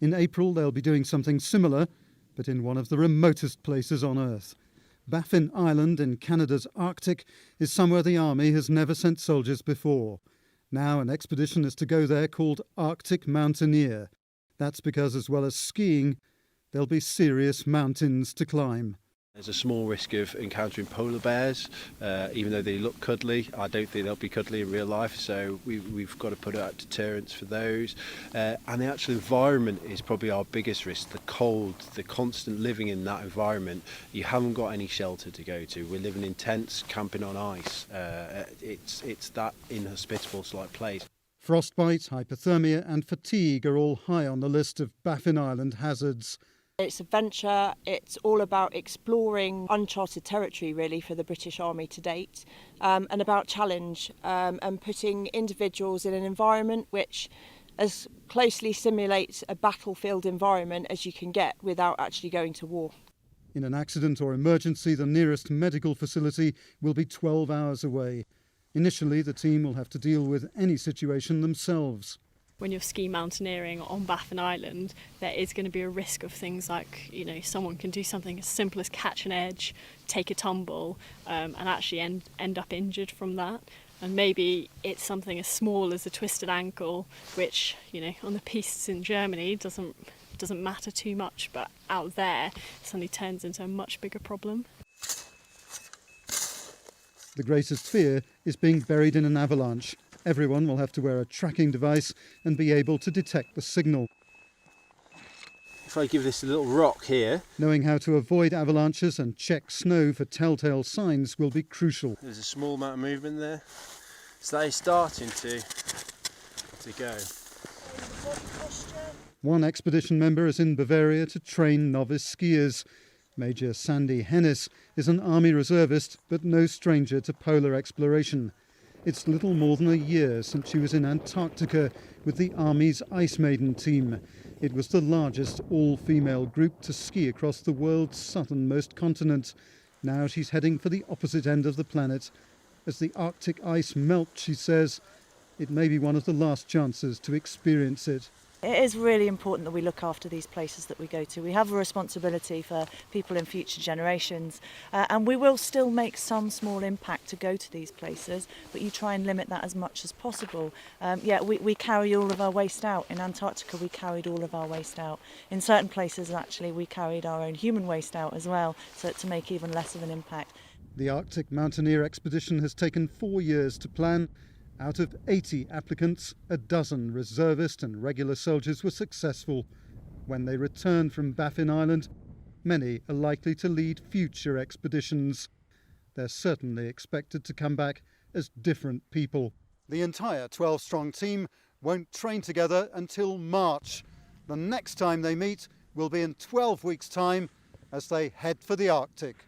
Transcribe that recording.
In April, they'll be doing something similar, but in one of the remotest places on Earth. Baffin Island in Canada's Arctic is somewhere the Army has never sent soldiers before. Now an expedition is to go there called Arctic Mountaineer. That's because, as well as skiing, there'll be serious mountains to climb. There's a small risk of encountering polar bears, even though they look cuddly. I don't think they'll be cuddly in real life, so we've got to put out deterrents for those. And the actual environment is probably our biggest risk, the cold, the constant living in that environment. You haven't got any shelter to go to. We're living in tents, camping on ice. It's that inhospitable slight place. Frostbite, hypothermia and fatigue are all high on the list of Baffin Island hazards. It's adventure, it's all about exploring uncharted territory really for the British Army to date, and about challenge and putting individuals in an environment which as closely simulates a battlefield environment as you can get without actually going to war. In an accident or emergency, the nearest medical facility will be 12 hours away. Initially, the team will have to deal with any situation themselves. When you're ski mountaineering on Baffin Island, there is going to be a risk of things like, someone can do something as simple as catch an edge, take a tumble, and actually end up injured from that. And maybe it's something as small as a twisted ankle, which, on the pistes in Germany doesn't matter too much, but out there suddenly turns into a much bigger problem. The greatest fear is being buried in an avalanche. Everyone will have to wear a tracking device and be able to detect the signal. If I give this a little rock here. Knowing how to avoid avalanches and check snow for telltale signs will be crucial. There's a small amount of movement there. So that is starting to go. One expedition member is in Bavaria to train novice skiers. Major Sandy Hennis is an army reservist but no stranger to polar exploration. It's little more than a year since she was in Antarctica with the Army's Ice Maiden team. It was the largest all-female group to ski across the world's southernmost continent. Now she's heading for the opposite end of the planet. As the Arctic ice melts, she says, it may be one of the last chances to experience it. It is really important that we look after these places that we go to. We have a responsibility for people in future generations, and we will still make some small impact to go to these places, but you try and limit that as much as possible. We carry all of our waste out. In Antarctica we carried all of our waste out. In certain places actually we carried our own human waste out as well, so to make even less of an impact. The Arctic Mountaineer expedition has taken 4 years to plan. Out of 80 applicants, a dozen reservist and regular soldiers were successful. When they return from Baffin Island, many are likely to lead future expeditions. They're certainly expected to come back as different people. The entire 12-strong team won't train together until March. The next time they meet will be in 12 weeks' time as they head for the Arctic.